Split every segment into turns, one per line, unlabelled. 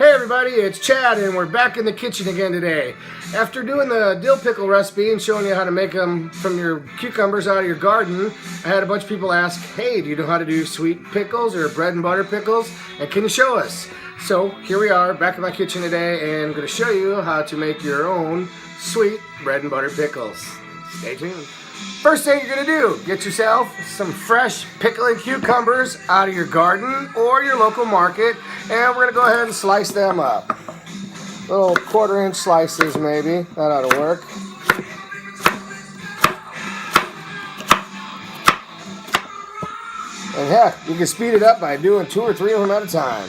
Hey everybody, it's Chad and we're back in the kitchen again today. After doing the dill pickle recipe and showing you how to make them from your cucumbers out of your garden, I had a bunch of people ask, hey, do you know how to do sweet pickles or bread and butter pickles? And can you show us? So here we are back in my kitchen today and I'm going to show you how to make your own sweet bread and butter pickles. Stay tuned. First thing you're going to do, get yourself some fresh pickling cucumbers out of your garden or your local market, and we're going to go ahead and slice them up. Little 1/4-inch slices maybe, that ought to work. And heck, you can speed it up by doing 2 or 3 of them at a time.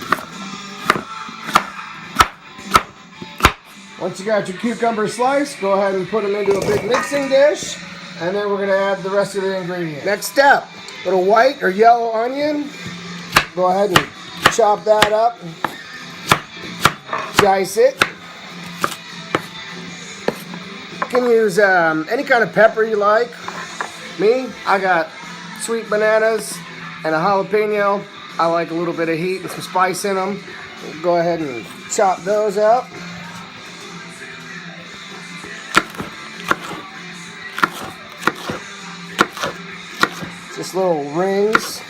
Once you got your cucumbers sliced, go ahead and put them into a big mixing dish. And then we're going to add the rest of the ingredients. Next step, little white or yellow onion. Go ahead and chop that up. Dice it. You can use any kind of pepper you like. Me, I got sweet bananas and a jalapeno. I like a little bit of heat and some spice in them. We'll go ahead and chop those up. Just little rings.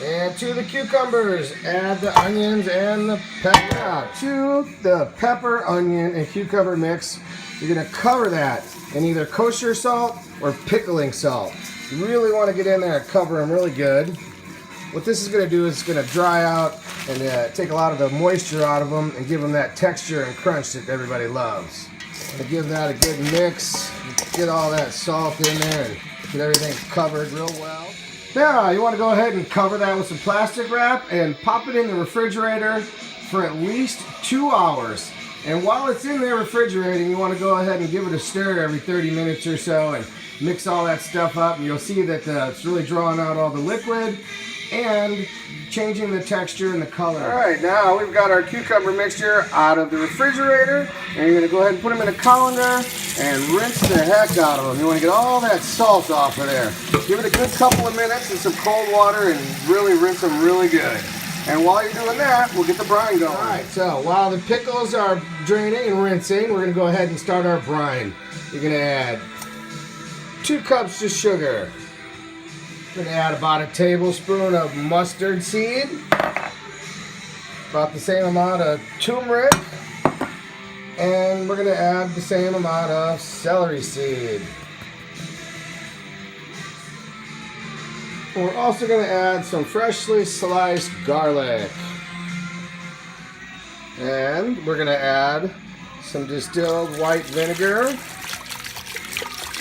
And to the cucumbers, add the onions and the pepper. Now, to the pepper, onion, and cucumber mix, you're going to cover that in either kosher salt or pickling salt. You really want to get in there and cover them really good. What this is going to do is it's going to dry out and take a lot of the moisture out of them and give them that texture and crunch that everybody loves. To give that a good mix, get all that salt in there and get everything covered real well. Now you want to go ahead and cover that with some plastic wrap and pop it in the refrigerator for at least 2 hours. And while it's in there refrigerating, you want to go ahead and give it a stir every 30 minutes or so and mix all that stuff up, and you'll see that it's really drawing out all the liquid and changing the texture and the color. Alright, now we've got our cucumber mixture out of the refrigerator, and you're going to go ahead and put them in a colander and rinse the heck out of them. You want to get all that salt off of there. Give it a good couple of minutes in some cold water and really rinse them really good. And while you're doing that, we'll get the brine going. Alright, so while the pickles are draining and rinsing, we're going to go ahead and start our brine. You're going to add 2 cups of sugar. We're going to add about a tablespoon of mustard seed, about the same amount of turmeric, and we're going to add the same amount of celery seed. We're also going to add some freshly sliced garlic. And we're going to add some distilled white vinegar.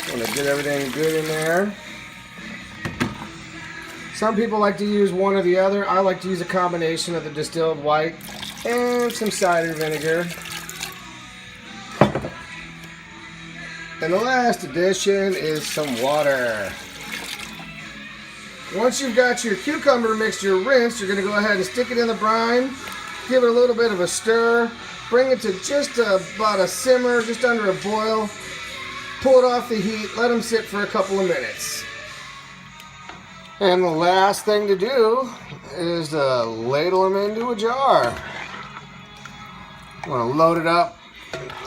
Going to get everything good in there. Some people like to use one or the other. I like to use a combination of the distilled white and some cider vinegar. And the last addition is some water. Once you've got your cucumber mixture rinsed, you're going to go ahead and stick it in the brine, give it a little bit of a stir, bring it to just about a simmer, just under a boil, pull it off the heat, let them sit for a couple of minutes. And the last thing to do is to ladle them into a jar. You want to load it up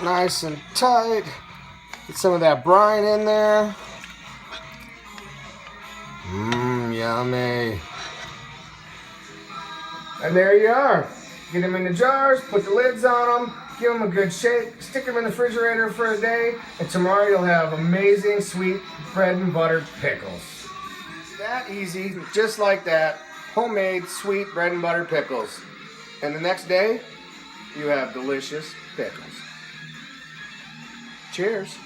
nice and tight. Get some of that brine in there. Yummy. And there you are. Get them in the jars, put the lids on them, give them a good shake, stick them in the refrigerator for a day, and tomorrow you'll have amazing sweet bread and butter pickles. That easy, just like that, homemade sweet bread and butter pickles. And the next day, you have delicious pickles. Cheers.